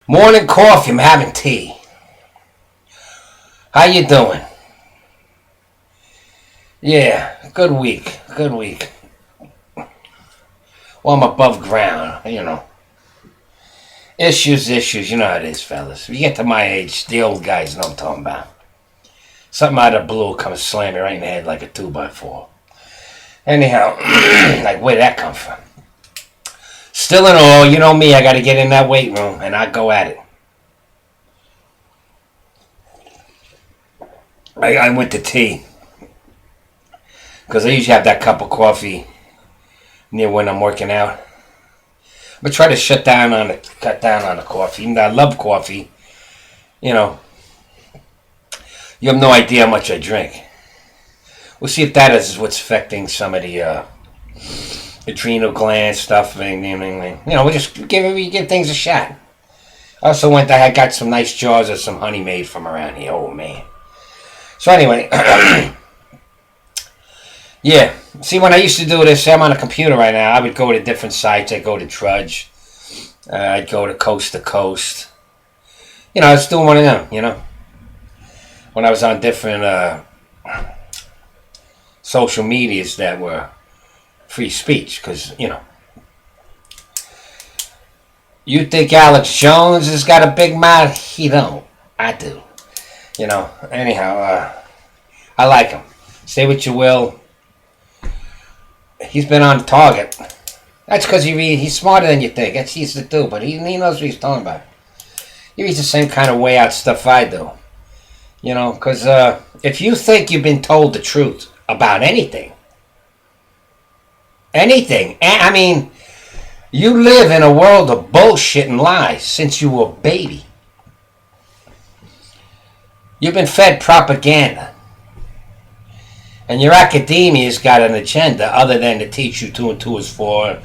Morning coffee, I'm having tea. How you doing? Yeah, good week, good week. Well, I'm above ground. Issues, you know how it is, fellas. If you get to my age, the old guys know what I'm talking about. Something out of the blue comes slam me right in the head like a 2x4. Anyhow, like where'd that come from? Still in all, you know me, I gotta get in that weight room and I go at it. I went to tea because I usually have that cup of coffee near when I'm working out. But try to cut down on the coffee. Even though I love coffee, you know, you have no idea how much I drink. We'll see if that is what's affecting some of the adrenal gland stuff. We give things a shot. I also I got some nice jars of some honey made from around here. Oh man. So anyway, yeah. See, when I used to do this, I'm on a computer right now. I would go to different sites. I'd go to Trudge. I'd go to Coast to Coast. I was doing one of them, when I was on different social medias that were free speech. Because, you think Alex Jones has got a big mouth? He don't. I do. Anyhow, I like him. Say what you will. He's been on target. That's because he's smarter than you think. That's easy to do, but he knows what he's talking about. He reads the same kind of way out stuff I do. Because if you think you've been told the truth about anything, I mean, you live in a world of bullshit and lies since you were a baby. You've been fed propaganda. And your academia's got an agenda other than to teach you 2 and 2 is 4,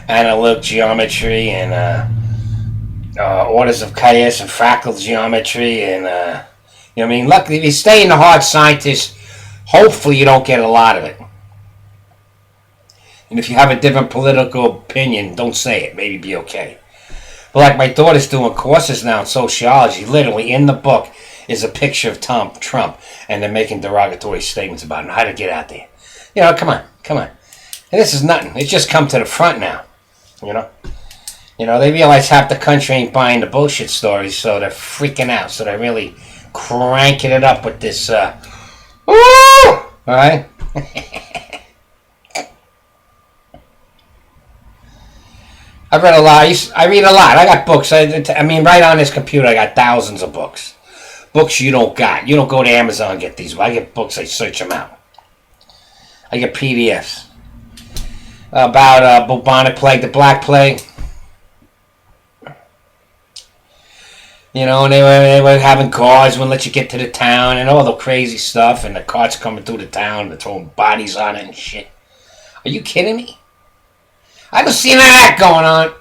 analytic geometry, and orders of chaos and fractal geometry, and you know what I mean. Luckily, if you stay in the hard scientist, hopefully you don't get a lot of it. And if you have a different political opinion, don't say it. Maybe be okay. But like my daughter's doing courses now in sociology, literally in the book is a picture of Trump, and they're making derogatory statements about him, how to get out there. Come on. And this is nothing. It's just come to the front now. They realize half the country ain't buying the bullshit stories, so they're freaking out. So they're really cranking it up with this, all right? I've read a lot. I read a lot. I got books. I mean, right on this computer, I got thousands of books. Books you don't got. You don't go to Amazon and get these. I get books, I search them out. I get PDFs about bubonic plague, the Black Plague. And they were having cars, wouldn't let you get to the town, and all the crazy stuff, and the carts coming through the town, they're throwing bodies on it and shit. Are you kidding me? I don't see none of that going on.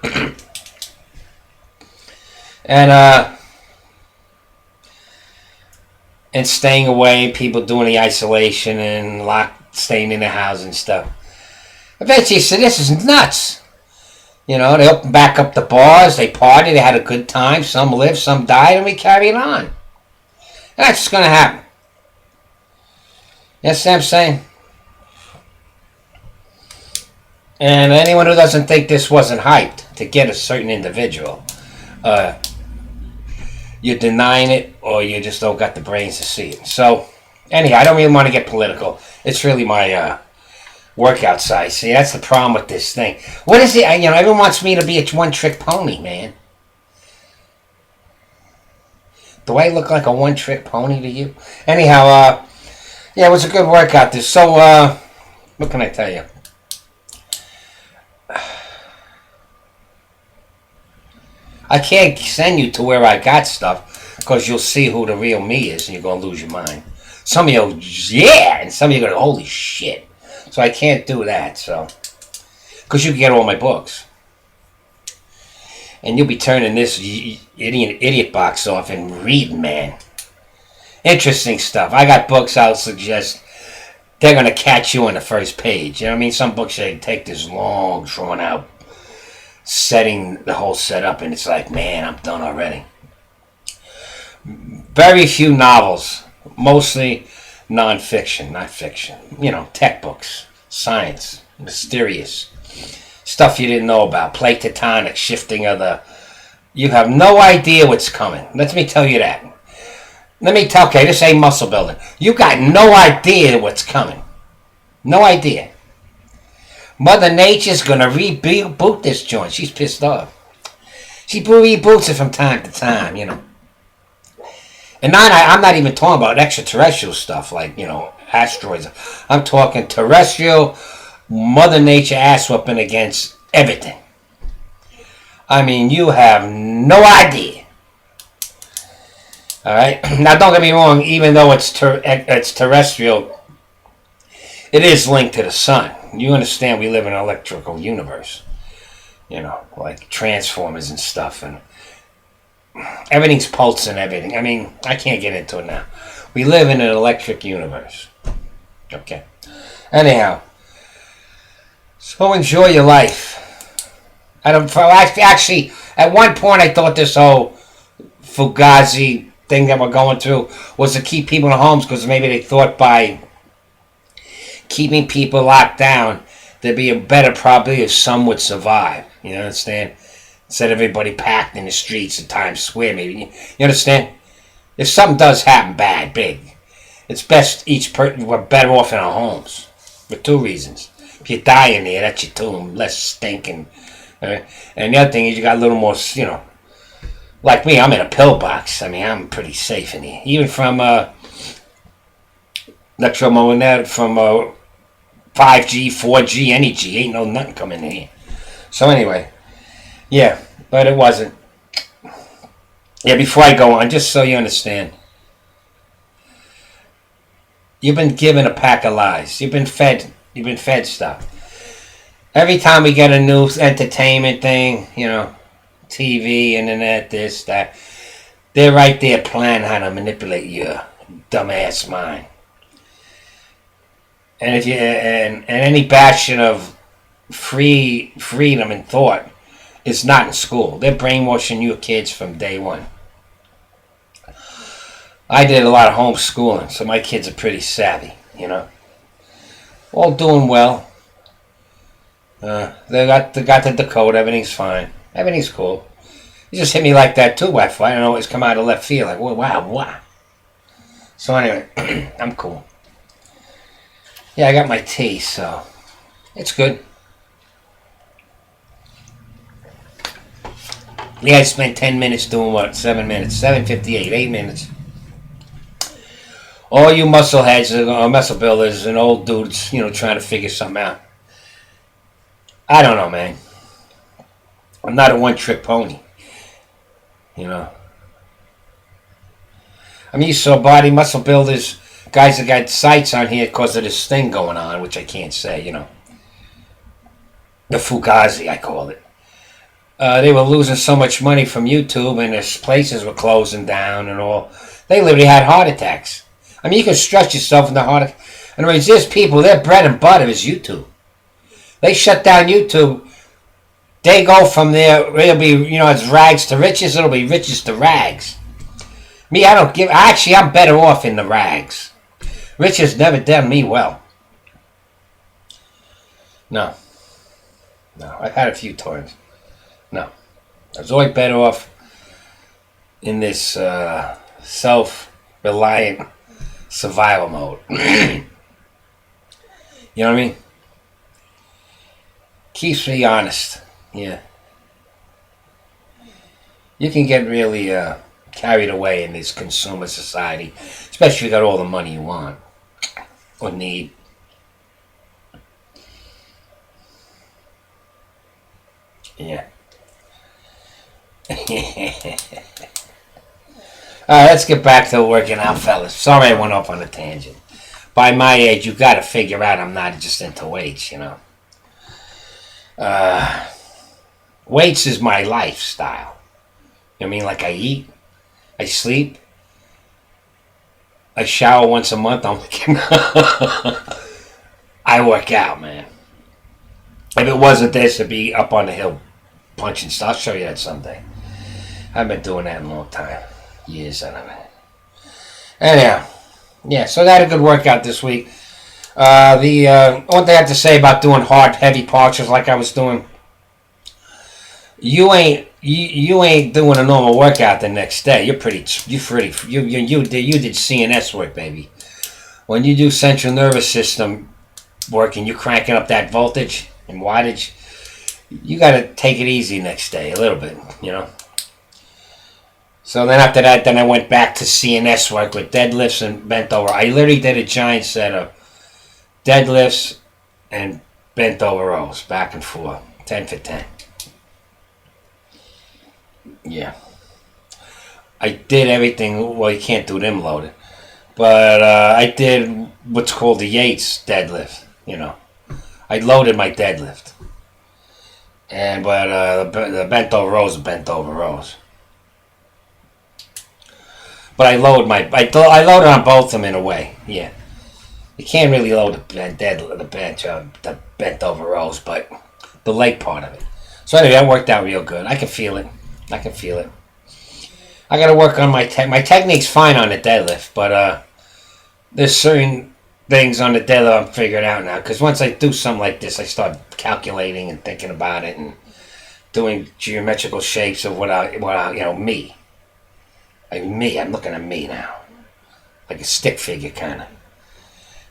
And staying away, people doing the isolation and staying in the house and stuff. Eventually, so this is nuts. They opened back up the bars, they partied, they had a good time. Some lived, some died, and we carried on. That's just going to happen. You know what I'm saying? And anyone who doesn't think this wasn't hyped to get a certain individual, you're denying it, or you just don't got the brains to see it. So, anyhow, I don't really want to get political. It's really my workout size. See, that's the problem with this thing. What is it? Everyone wants me to be a one-trick pony, man. Do I look like a one-trick pony to you? Anyhow, yeah, it was a good workout. So, what can I tell you? I can't send you to where I got stuff because you'll see who the real me is and you're going to lose your mind. Some of you, yeah, and some of you are going to, holy shit. So I can't do that, so. Because you can get all my books. And you'll be turning this idiot box off and reading, man. Interesting stuff. I got books I'll suggest. They're going to catch you on the first page. You know what I mean? Some books, they take this long, drawn out setting the whole setup, and it's like, man, I'm done already. Very few novels, mostly non-fiction, not fiction. Tech books, science, mysterious stuff you didn't know about, plate tectonic shifting of the. You have no idea what's coming. Let me tell you that. Okay, this ain't muscle building. You got no idea what's coming. No idea. Mother Nature's gonna reboot this joint. She's pissed off. She reboots it from time to time, And I'm not even talking about extraterrestrial stuff like, asteroids. I'm talking terrestrial, Mother Nature ass whooping against everything. I mean, you have no idea. All right. Now, don't get me wrong. Even though it's terrestrial, it is linked to the sun. You understand? We live in an electrical universe. Like transformers and stuff, and everything's pulse and everything. I mean, I can't get into it now. We live in an electric universe. Okay. Anyhow, so enjoy your life. Actually, at one point, I thought this whole Fugazi thing that we're going through was to keep people in homes, because maybe they thought by keeping people locked down, there'd be a better probability if some would survive. You understand? Instead of everybody packed in the streets of Times Square, maybe. You understand? If something does happen bad, big, it's best we're better off in our homes. For two reasons. If you die in there, that's your tomb, less stinking. And the other thing is you got a little more, like me, I'm in a pillbox. I mean, I'm pretty safe in here. Even from electromagnetic, from 5G, 4G, any G. Ain't no nothing coming in here. So anyway, yeah, but it wasn't. Yeah, before I go on, just so you understand. You've been given a pack of lies. You've been fed stuff. Every time we get a new entertainment thing, TV, internet, this, that, they're right there planning how to manipulate your dumbass mind. And if and any bastion of freedom and thought is not in school. They're brainwashing your kids from day one. I did a lot of homeschooling, so my kids are pretty savvy, All doing well. They got the decode. Everything's fine. Everything's cool. You just hit me like that too, Wi-Fi. I don't always come out of left field. Like, wow. So anyway, I'm cool. Yeah, I got my tea, so it's good. Yeah, I spent 10 minutes doing what? 7 minutes. 7:58. 8 minutes. All you muscle heads, muscle builders, and old dudes, trying to figure something out. I don't know, man. I'm not a one-trick pony. I mean, you saw body muscle builders, guys that got sites on here because of this thing going on, which I can't say, The Fugazi, I call it. They were losing so much money from YouTube, and their places were closing down and all. They literally had heart attacks. I mean, you can stretch yourself in the heart attack. In other words, there's people, their bread and butter is YouTube. They shut down YouTube. They go from there, it'll be, it's rags to riches, it'll be riches to rags. Me, I'm better off in the rags. Riches never done me well. No, I've had a few times. No, I was always better off in this self-reliant survival mode. You know what I mean? Keeps me honest. Yeah. You can get really carried away in this consumer society, especially if you got all the money you want or need. Yeah. Alright, let's get back to working out, fellas. Sorry I went off on a tangent. By my age, you got to figure out I'm not just into weights, Weights is my lifestyle. You know what I mean? Like I eat, I sleep, I shower once a month. I work out, man. If it wasn't this, it'd be up on the hill punching stuff. I'll show you that someday. I've been doing that in a long time. Years out of it. Anyhow, yeah, so I had a good workout this week. The one thing I have to say about doing hard, heavy partials like I was doing, you ain't doing a normal workout the next day. You did CNS work, baby. When you do central nervous system work and you're cranking up that voltage and wattage, you got to take it easy next day a little bit, you know. So then after that, then I went back to CNS work with deadlifts and bent over. I literally did a giant set of deadlifts and bent over rows, back and forth, 10 for 10. Yeah. I did everything. Well, you can't do them loaded. But I did what's called the Yates deadlift, you know. I loaded my deadlift. But the bent over rows are bent over rows. But I load I loaded on both of them in a way. Yeah, you can't really load the bent over rows, but the leg part of it. So anyway, that worked out real good. I can feel it. I got to work on my technique's fine on the deadlift, but there's certain things on the deadlift I'm figuring out now. Because once I do something like this, I start calculating and thinking about it and doing geometrical shapes of what I me. I'm looking at me now. Like a stick figure, kind of.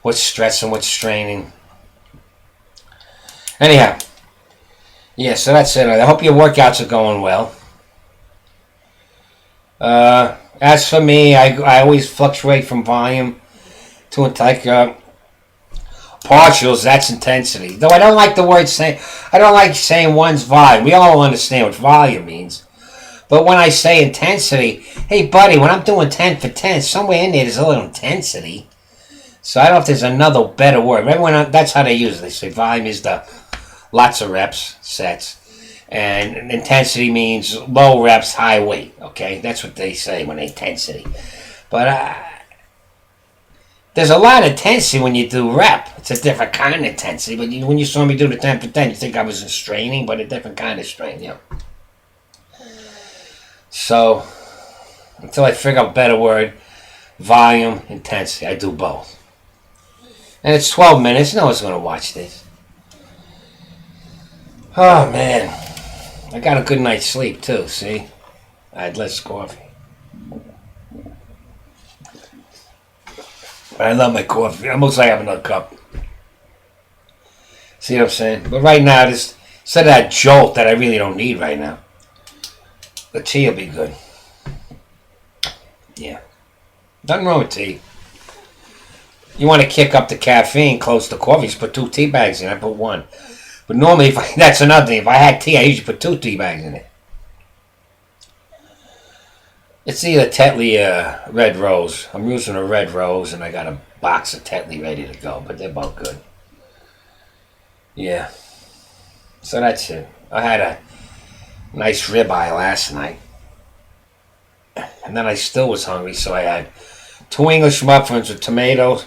What's stressing, what's straining. Anyhow. Yeah, so that's it. I hope your workouts are going well. As for me, I always fluctuate from volume to like partials. That's intensity. Though I don't like the word saying. I don't like saying one's volume. We all understand what volume means. But when I say intensity, hey buddy, when I'm doing 10 for 10, somewhere in there's a little intensity. So I don't know if there's another better word. That's how they use it. They say volume is the lots of reps, sets. And intensity means low reps, high weight. Okay, that's what they say when they intensity. But there's a lot of intensity when you do rep. It's a different kind of intensity. But when you saw me do the 10 for 10, you think I was straining, but a different kind of strain, you know. So, until I figure out a better word, volume, intensity, I do both. And it's 12 minutes. No one's going to watch this. Oh, man. I got a good night's sleep, too, see? I had less coffee. I love my coffee. I almost like having another cup. See what I'm saying? But right now, instead of that jolt that I really don't need right now, the tea will be good. Yeah. Nothing wrong with tea. You want to kick up the caffeine close to coffee, just put 2 tea bags in. I put 1. But normally, that's another thing. If I had tea, I usually put 2 tea bags in it. It's either Tetley Red Rose. I'm using a Red Rose, and I got a box of Tetley ready to go. But they're both good. Yeah. So that's it. I had a nice ribeye last night. And then I still was hungry, so I had 2 English muffins with tomato.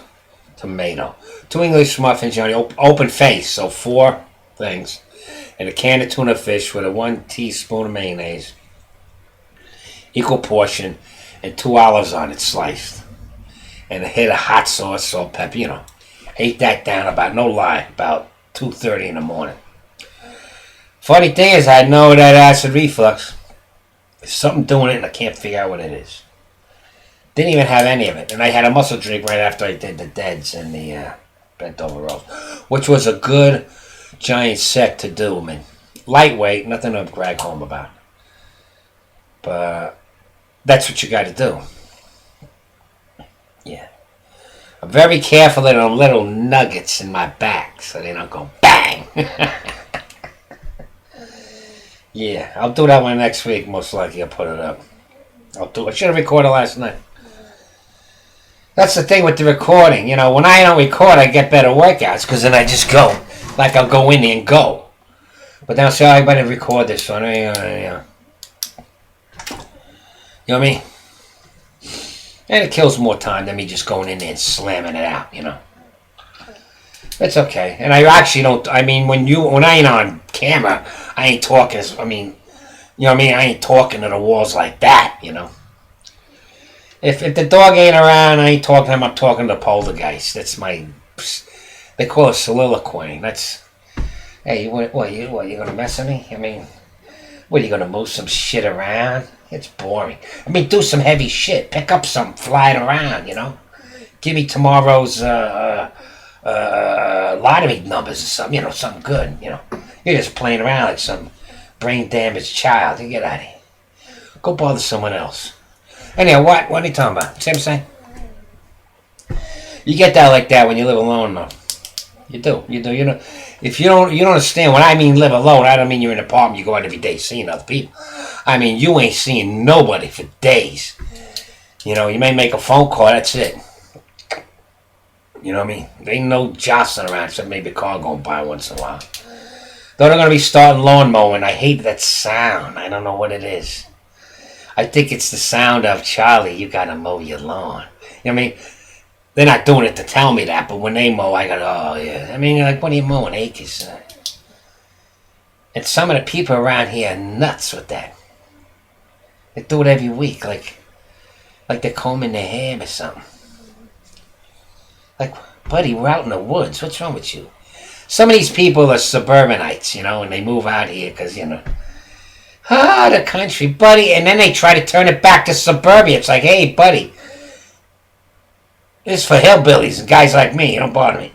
2 English muffins, you know, open face, so 4 things. And a can of tuna fish with a 1 teaspoon of mayonnaise. Equal portion. And 2 olives on it, sliced. And a hit of hot sauce, salt, pepper, you know. Ate that down about 2:30 in the morning. Funny thing is, I know that acid reflux. There's something doing it, and I can't figure out what it is. Didn't even have any of it. And I had a muscle drink right after I did the deads and the bent over rolls, which was a good giant set to do, man. Lightweight, nothing to brag home about. But that's what you got to do. Yeah. I'm very careful of them little nuggets in my back so they don't go bang. Yeah, I'll do that one next week, most likely. I'll put it up. I should have recorded last night. That's the thing with the recording. You know, when I don't record, I get better workouts because then I just go. Like I'll go in there and go. But then I'll say, I better record this one. You know what I mean? And it kills more time than me just going in there and slamming it out, you know. It's okay. And I actually don't, I mean, when I ain't on camera, I ain't talking. I mean, you know what I mean? I ain't talking to the walls like that, you know. If the dog ain't around, I ain't talking to him. I'm talking to the poltergeist. That's my. They call it soliloquying. That's. Hey, you gonna mess with me? I mean, what, are you gonna move some shit around? It's boring. I mean, do some heavy shit. Pick up something, fly it around, you know? Give me tomorrow's lottery numbers or something, you know, something good, you know? You're just playing around like some brain damaged child. You get out of here. Go bother someone else. Anyhow, what are you talking about? See what I'm saying? You get that like that when you live alone, though. You do. You know, if you don't understand when I mean live alone, I don't mean you're in an apartment, you go out every day seeing other people. I mean, you ain't seeing nobody for days. You know, you may make a phone call, that's it. You know what I mean? There ain't no jostling around, except maybe a car going by once in a while. Though they're going to be starting lawn mowing. I hate that sound. I don't know what it is. I think it's the sound of, Charlie, you got to mow your lawn. You know what I mean? They're not doing it to tell me that, but when they mow, I go, oh, yeah. I mean, like, what are you mowing? Acres? And some of the people around here are nuts with that. They do it every week, like they're combing their hair or something. Like, buddy, we're out in the woods. What's wrong with you? Some of these people are suburbanites, you know, and they move out here because, you know, the country, buddy. And then they try to turn it back to suburbia. It's like, hey, buddy, this is for hillbillies and guys like me. You don't bother me.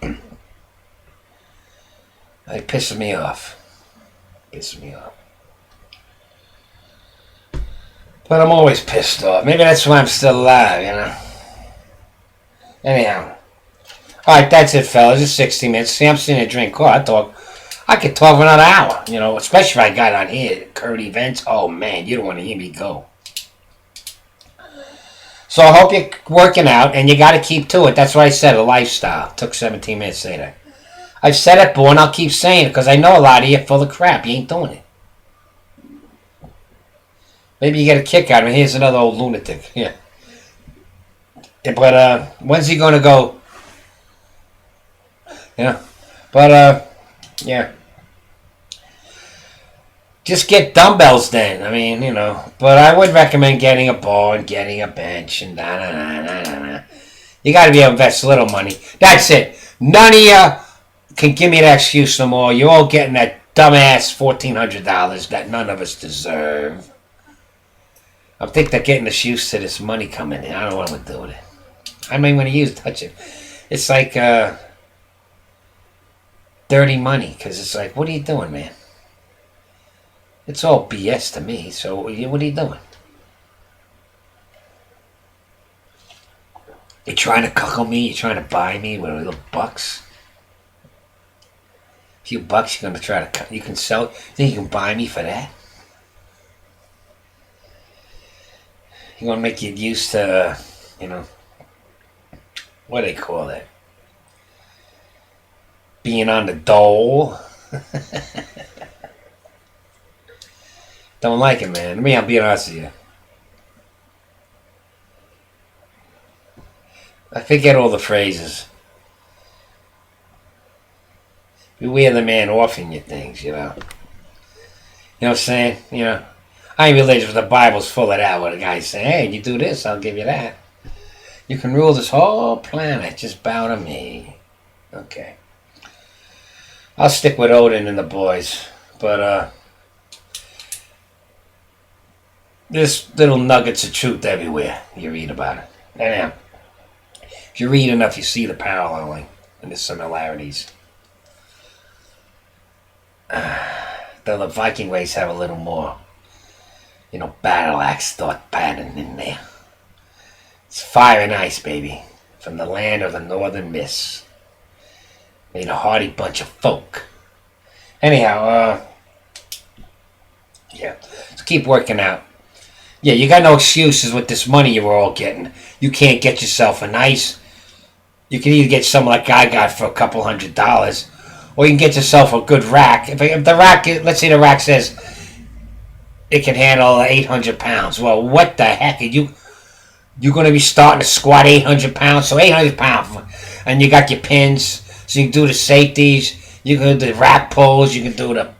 It pisses me off. But I'm always pissed off. Maybe that's why I'm still alive, you know. Anyhow. Alright, that's it, fellas. It's 60 minutes. See, I'm sitting there drinking coffee. I could talk for another hour, you know, especially if I got on here, current events. Oh, man, you don't want to hear me go. So I hope you're working out, and you got to keep to it. That's what I said, a lifestyle. It took 17 minutes to say that. I've said it before, and I'll keep saying it, because I know a lot of you are full of crap. You ain't doing it. Maybe you get a kick out of it. Here's another old lunatic. Yeah. But, when's he going to go? Yeah. But, yeah. Just get dumbbells then. I mean, you know. But I would recommend getting a bar and getting a bench and da-da-da-da-da-da. You got to be able to invest a little money. That's it. None of you can give me that excuse no more. You're all getting that dumbass $1,400 that none of us deserve. I think they're getting us used to this money coming in. I don't know what I'm going to do with it. I don't even want to touch it. It's like dirty money, because it's like, what are you doing, man? It's all BS to me, so what are you doing? You're trying to cuckle me? You're trying to buy me with a little bucks? A few bucks you're going to try to... You can sell... You think you can buy me for that? You're going to make you used to, you know... What do they call that? Being on the dole. Don't like it, man. I'll be honest with you. I forget all the phrases. Beware the man offering you things, you know. You know what I'm saying? You know. I ain't religious, but the Bible's full of that, where the guy's saying, hey, you do this, I'll give you that. You can rule this whole planet, just bow to me. Okay. I'll stick with Odin and the boys. But, there's little nuggets of truth everywhere you read about it. Anyhow, if you read enough, you see the paralleling and the similarities. The Viking ways have a little more, you know, battle axe thought pattern in there. It's fire and ice, baby, from the land of the northern mists. Made a hardy bunch of folk. Anyhow, yeah, let's keep working out. Yeah, you got no excuses with this money you were all getting. You can't get yourself a nice... You can either get something like I got for a couple $100, or you can get yourself a good rack. If the rack, let's say the rack says it can handle 800 pounds. Well, what the heck are you... You're going to be starting to squat 800 pounds, so 800 pounds. And you got your pins, so you can do the safeties. You can do the rack pulls. You can do the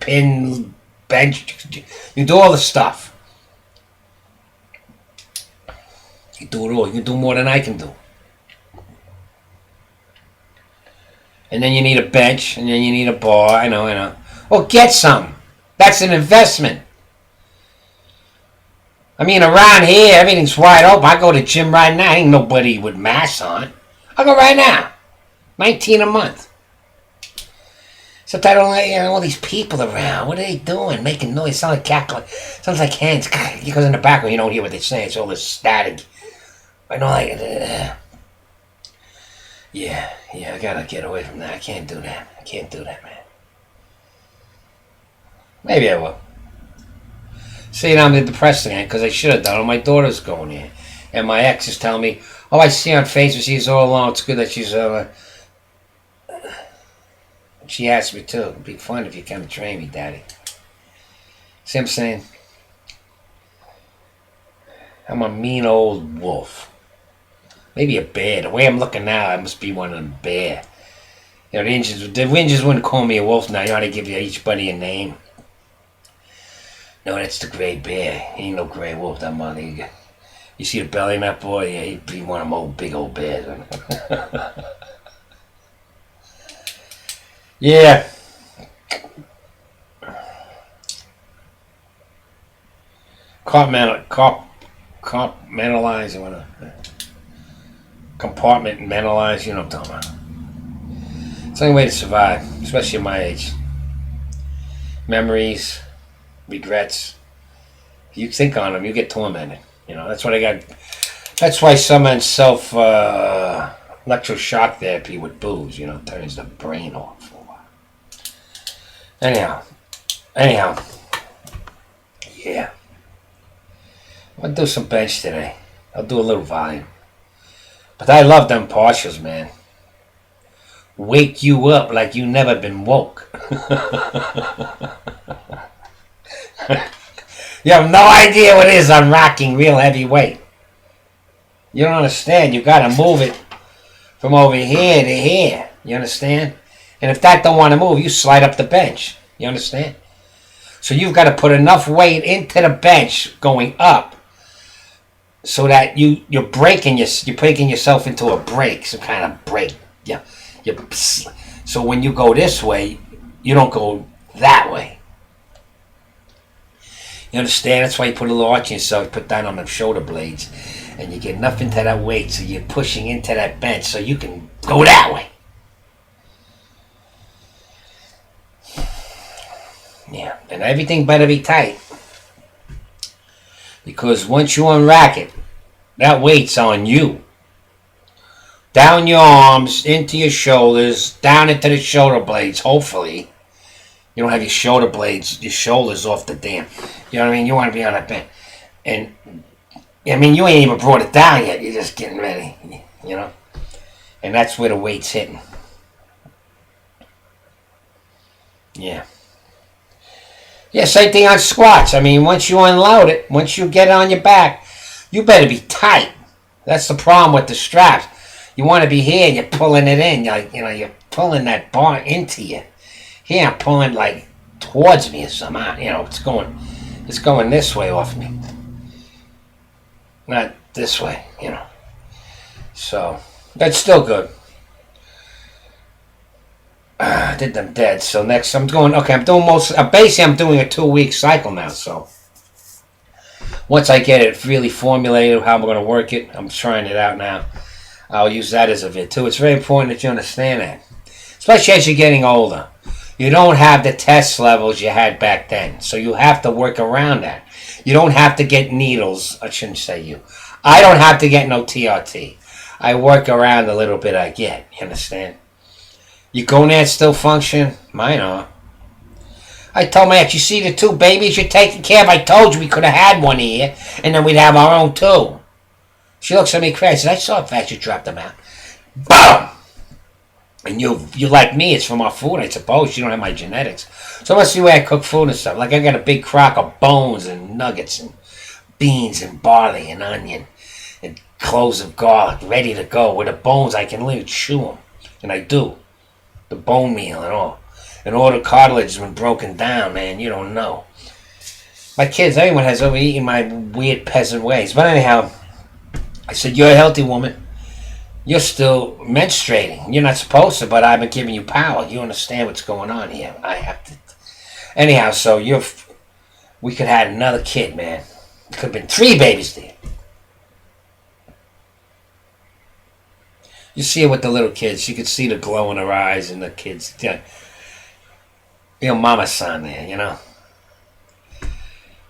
bench. You can do all the stuff. You do it all. You can do more than I can do. And then you need a bench, and then you need a bar. I know. Well, get some. That's an investment. I mean, around here, everything's wide open. I go to the gym right now. Ain't nobody with masks on. I go right now. $19 a month. Except I don't like all these people around. What are they doing? Making noise. Sounds like cackling. Sounds like hands. Because in the background you don't hear what they say. It's all this static. I don't like it. Yeah, I gotta get away from that. I can't do that, man. Maybe I will. See, now I'm depressed again because I should have done it. My daughter's going here. And my ex is telling me, oh, I see on Facebook she's all alone. It's good that she's... She asked me too. It'd be fun if you come train me, Daddy. See what I'm saying? I'm a mean old wolf. Maybe a bear. The way I'm looking now, I must be one of them bear. You know, the Indians wouldn't call me a wolf now. You know how they give you each buddy a name? No, that's the gray bear. He ain't no gray wolf, that mother. You see the belly in that boy? Yeah, he'd be one of them old, big old bears. Yeah. Compartmentalize. Compartmentalize. You know what I'm talking about. It's the only way to survive, especially at my age. Memories, regrets. If you think on them, you get tormented. You know, that's what I got. That's why some men electroshock therapy with booze, you know, turns the brain off for a while. Anyhow. Yeah. I'll do some bench today. I'll do a little volume. But I love them partials, man. Wake you up like you never been woke. You have no idea what it is on rocking real heavy weight. You don't understand. You got to move it from over here to here. You understand? And if that don't want to move, you slide up the bench. You understand? So you've got to put enough weight into the bench going up so that you're putting yourself into a break, some kind of break. Yeah. So when you go this way, you don't go that way. You understand? That's why you put a little arch in yourself, put down on the shoulder blades, and you get enough into that weight so you're pushing into that bench so you can go that way. Yeah, and everything better be tight. Because once you unrack it, that weight's on you. Down your arms, into your shoulders, down into the shoulder blades, hopefully. You don't have your shoulder blades, your shoulders off the damn. You know what I mean? You want to be on that bench. And, I mean, you ain't even brought it down yet. You're just getting ready, you know? And that's where the weight's hitting. Yeah. Yeah, same thing on squats. I mean, once you unload it, once you get it on your back, you better be tight. That's the problem with the straps. You want to be here, and you're pulling it in. You're pulling that bar into you. Here, I'm pulling like towards me or something. You know, it's going this way off me, not this way. You know, so that's still good. I did them dead. So next, I'm doing a 2-week cycle now. So once I get it really formulated, how I'm going to work it, I'm trying it out now. I'll use that as a vid too. It's very important that you understand that, especially as you're getting older. You don't have the test levels you had back then, so you have to work around that. You don't have to get needles. I shouldn't say you. I don't have to get no TRT. I work around a little bit I get. You understand? You go in there and still function? Mine are. I told my ex, you see the 2 babies you're taking care of? I told you we could have had one here, and then we'd have our own 2. She looks at me crazy. I said, I saw how fast you dropped them out. Boom! And you like me, it's from our food, I suppose. You don't have my genetics. So let's see where I cook food and stuff. Like I got a big crock of bones and nuggets and beans and barley and onion and cloves of garlic ready to go. With the bones, I can literally chew them. And I do. The bone meal and all. And all the cartilage has been broken down, man. You don't know. My kids, everyone has overeaten my weird peasant ways. But anyhow, I said, you're a healthy woman. You're still menstruating. You're not supposed to, but I've been giving you power. You understand what's going on here. I have to. Anyhow, so we could have had another kid, man. Could have been 3 babies there. You see it with the little kids. You could see the glow in her eyes and the kids. Mama's son there,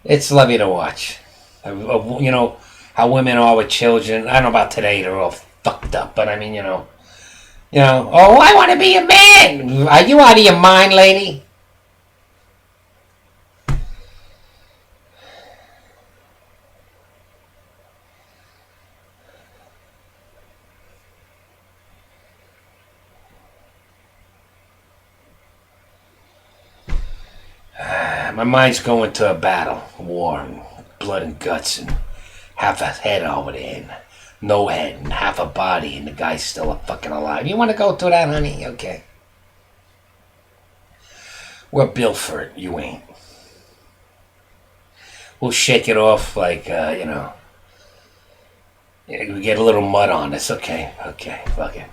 It's lovely to watch. How women are with children. I don't know about today. They're all fucked up. But I mean, oh, I want to be a man. Are you out of your mind, lady? My mind's going to a battle, war, and blood and guts, and half a head over there, and no head, and half a body, and the guy's still fucking alive. You want to go through that, honey? Okay. We're built for it. You ain't. We'll shake it off like, we get a little mud on us. Okay, fuck it.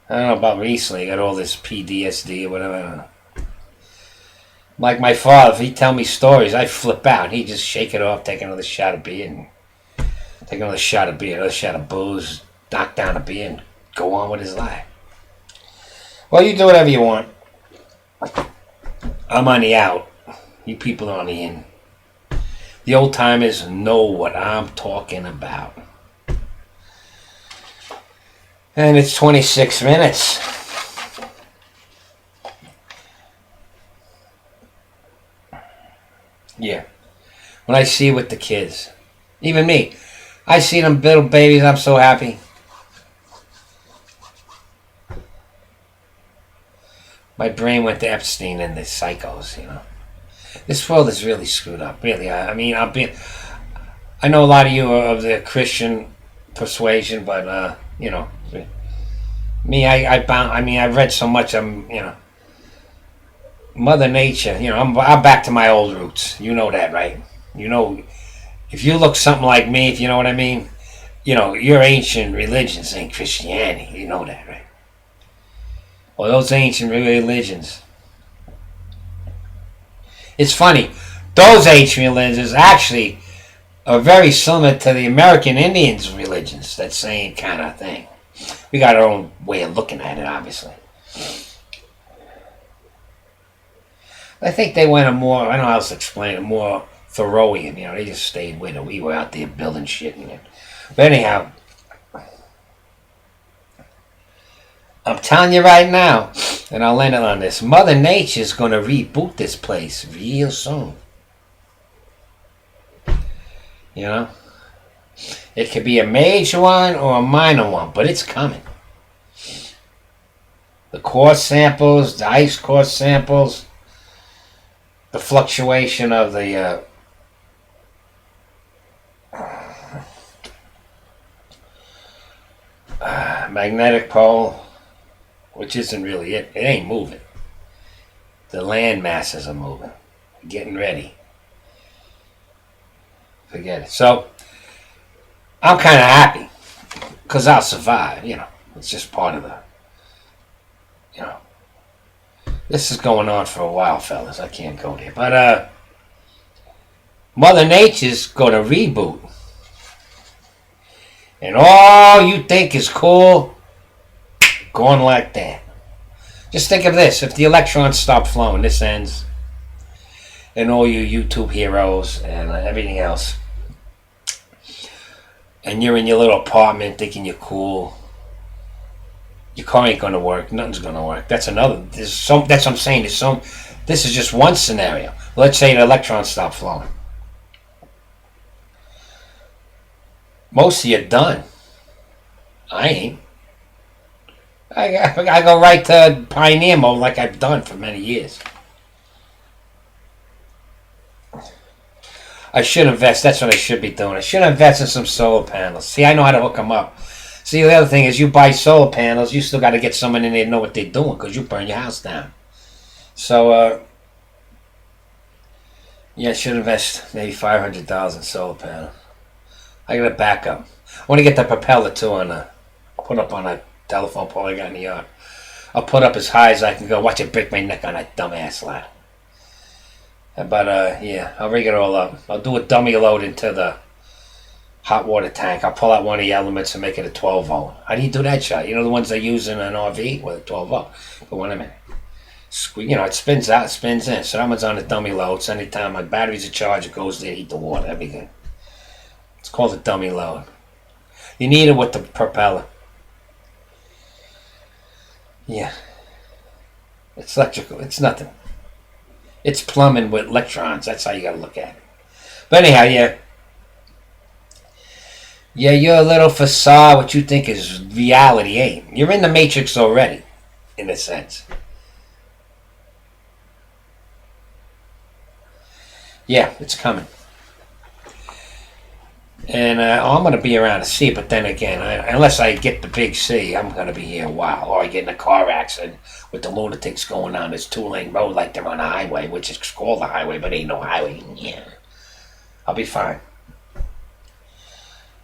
I don't know about recently. I got all this PTSD or whatever. Like my father, if he'd tell me stories, I'd flip out. He'd just shake it off, take another shot of beer, another shot of booze, knock down a beer, and go on with his life. Well, you do whatever you want. I'm on the out. You people are on the in. The old timers know what I'm talking about. And it's 26 minutes. Yeah. When I see with the kids, even me, I see them little babies, I'm so happy. My brain went to Epstein and the psychos, This world is really screwed up, really. I mean, I know a lot of you are of the Christian persuasion, but, me, I've read so much, Mother Nature, I'm back to my old roots. You know that, right? If you look something like me, if you know what I mean, your ancient religions ain't Christianity. You know that, right? Well, those ancient religions. It's funny. Those ancient religions actually are very similar to the American Indians' religions. That same kind of thing. We got our own way of looking at it, obviously. I think they went I don't know how else to explain it, more Thoreauian, they just stayed with it. We were out there building shit. But anyhow, I'm telling you right now, and I'll end it on this, Mother Nature's going to reboot this place real soon. It could be a major one or a minor one, but it's coming. The core samples, the ice core samples, the fluctuation of the magnetic pole, which isn't really it. It ain't moving. The land masses are moving. Getting ready. Forget it. So, I'm kind of happy. Because I'll survive, It's just part of the, This is going on for a while, fellas. I can't go there. But, Mother Nature's going to reboot. And all you think is cool, going like that. Just think of this. If the electrons stop flowing, this ends. And all you YouTube heroes and everything else. And you're in your little apartment thinking you're cool. Your car ain't going to work. Nothing's going to work. That's another. That's what I'm saying. This is just one scenario. Let's say the electrons stop flowing. Most of you done. I ain't. I go right to pioneer mode like I've done for many years. I should invest. That's what I should be doing. I should invest in some solar panels. See, I know how to hook them up. See, the other thing is you buy solar panels, you still got to get someone in there to know what they're doing because you burn your house down. So, Yeah, I should invest maybe $500 in solar panel. I got a backup. I want to get the propeller too on a put up on a telephone pole I got in the yard. I'll put up as high as I can go. Watch it break my neck on that dumbass lad. But yeah, I'll rig it all up. I'll do a dummy load into the hot water tank. I'll pull out one of the elements and make it a 12 volt. How do you do that shot? You know the ones they use in an RV with a 12 volt. But wait a minute. You know, it spins out, it spins in. So that one's on a dummy load. So anytime my batteries are charged, it goes there, heat the water, everything. It's called a dummy load. You need it with the propeller. Yeah. It's electrical. It's nothing. It's plumbing with electrons. That's how you gotta look at it. But anyhow, yeah. Yeah, your little facade, what you think is reality ain't. You're in the Matrix already, in a sense. Yeah, it's coming. And I'm going to be around to see it, but then again, unless I get the big C, I'm going to be here a while. Or I get in a car accident with the lunatics going on this two-lane road like they're on a highway, which is called a highway, but ain't no highway. Yeah, I'll be fine.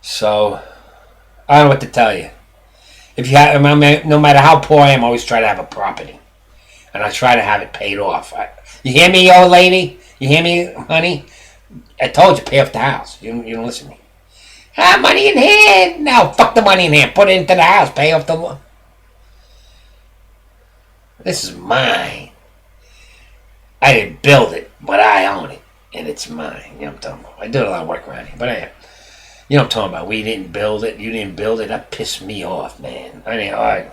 So, I don't know what to tell you. If you have, no matter how poor I am, I always try to have a property. And I try to have it paid off. You hear me, old lady? You hear me, honey? I told you, pay off the house. You don't listen to me. Money in hand. No, fuck the money in hand. Put it into the house. Pay off the loan. This is mine. I didn't build it, but I own it. And it's mine. You know what I'm talking about. I did a lot of work around here. But anyway, you know what I'm talking about. We didn't build it. You didn't build it. That pissed me off, man. I mean, all right.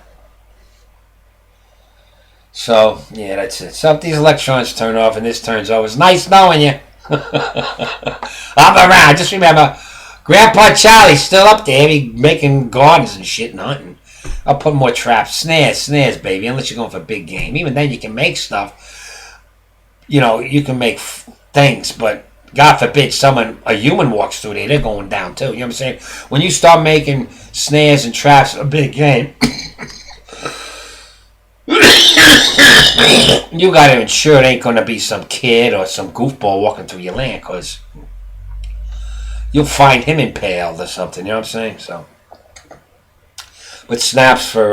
So, yeah, that's it. So if these electrons turn off and this turns off, it's nice knowing you. I'm around. Just remember, Grandpa Charlie's still up there. He's making gardens and shit and hunting. I'll put more traps. Snares, baby. Unless you're going for a big game. Even then, you can make stuff. You know, you can make things, but God forbid a human walks through there, they're going down too. You know what I'm saying? When you start making snares and traps for a big game, you got to ensure it ain't going to be some kid or some goofball walking through your land, because you'll find him impaled or something. You know what I'm saying? So, but snares for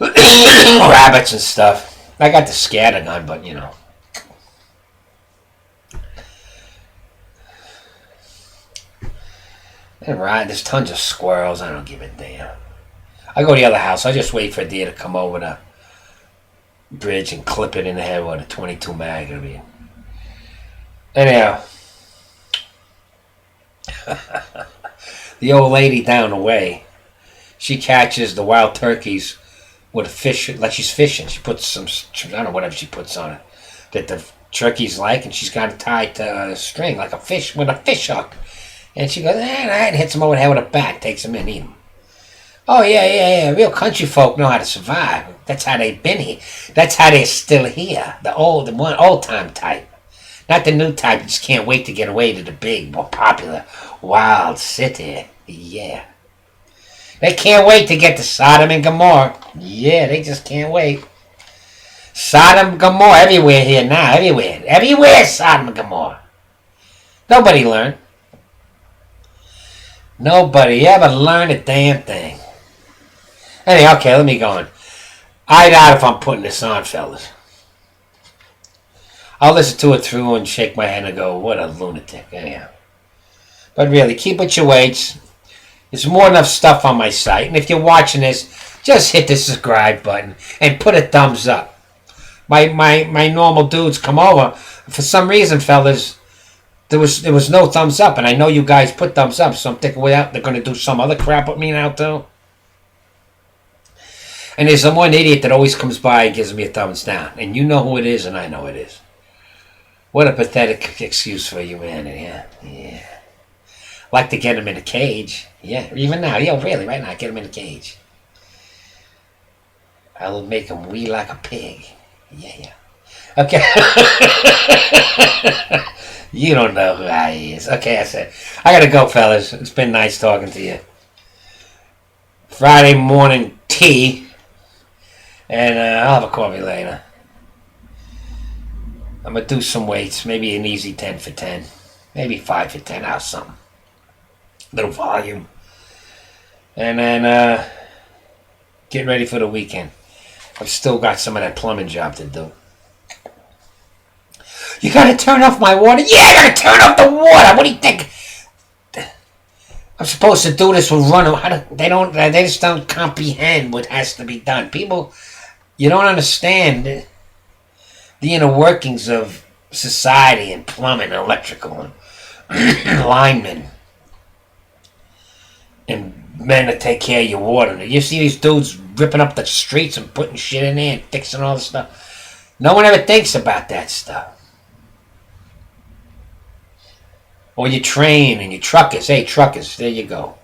rabbits and stuff. I got the scatter gun, but you know. And right, there's tons of squirrels. I don't give a damn. I go to the other house. I just wait for a deer to come over the bridge and clip it in the head with a 22 mag. I mean, anyhow, the old lady down the way, she catches the wild turkeys with a fish, like she's fishing. She puts some, I don't know, whatever she puts on it that the turkeys like, and she's got it tied to a string like a fish with a fish hook. And she goes, and hits him over the head with a bat, takes him in, eat him. Oh, yeah. Real country folk know how to survive. That's how they've been here. That's how they're still here. The old time type. Not the new type. You just can't wait to get away to the big, more popular, wild city. Yeah. They can't wait to get to Sodom and Gomorrah. Yeah, they just can't wait. Sodom and Gomorrah everywhere here now. Everywhere. Everywhere Sodom and Gomorrah. Nobody learned. Nobody ever learned a damn thing. Anyway, okay, let me go on. I doubt if I'm putting this on, fellas. I'll listen to it through and shake my head and go, what a lunatic. Anyhow. But really, keep with your weights. There's more than enough stuff on my site. And if you're watching this, just hit the subscribe button and put a thumbs up. My normal dudes come over. For some reason, fellas, there was no thumbs up. And I know you guys put thumbs up, so I'm thinking, well, they're going to do some other crap with me now, too. And there's one idiot that always comes by and gives me a thumbs down. And you know who it is, and I know it is. What a pathetic excuse for humanity, huh? Yeah. Like to get him in a cage. Yeah, even now. Yeah, really, right now, get him in a cage. I'll make him wee like a pig. Yeah. Okay. You don't know who I is. Okay, I said. I gotta go, fellas. It's been nice talking to you. Friday morning tea. And I'll have a coffee later. I'm going to do some weights. Maybe an easy 10 for 10. Maybe 5 for 10 or something. Little volume. And then get ready for the weekend. I've still got some of that plumbing job to do. You got to turn off my water? Yeah, I got to turn off the water. What do you think? I'm supposed to do this with running. They just don't comprehend what has to be done. People, you don't understand the inner workings of society and plumbing, and electrical, and linemen, and men that take care of your water. You see these dudes ripping up the streets and putting shit in there and fixing all this stuff. No one ever thinks about that stuff. Or your train and your truckers. Hey, truckers, there you go.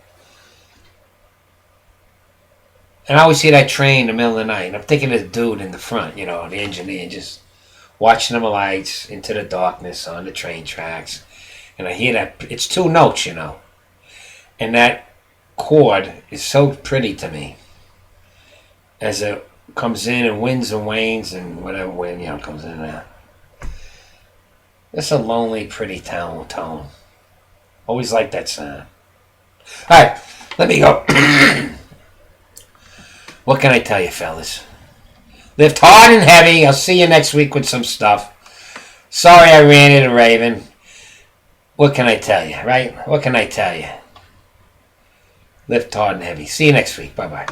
And I always see that train in the middle of the night, and I'm thinking of the dude in the front, the engineer, just watching the lights into the darkness on the train tracks. And I hear that, it's 2 notes, And that chord is so pretty to me. As it comes in and wins and wanes and whatever wind, comes in and out. It's a lonely, pretty tone. Always like that sound. Alright, let me go. What can I tell you, fellas? Lift hard and heavy. I'll see you next week with some stuff. Sorry I ran into Raven. What can I tell you, right? What can I tell you? Lift hard and heavy. See you next week. Bye-bye.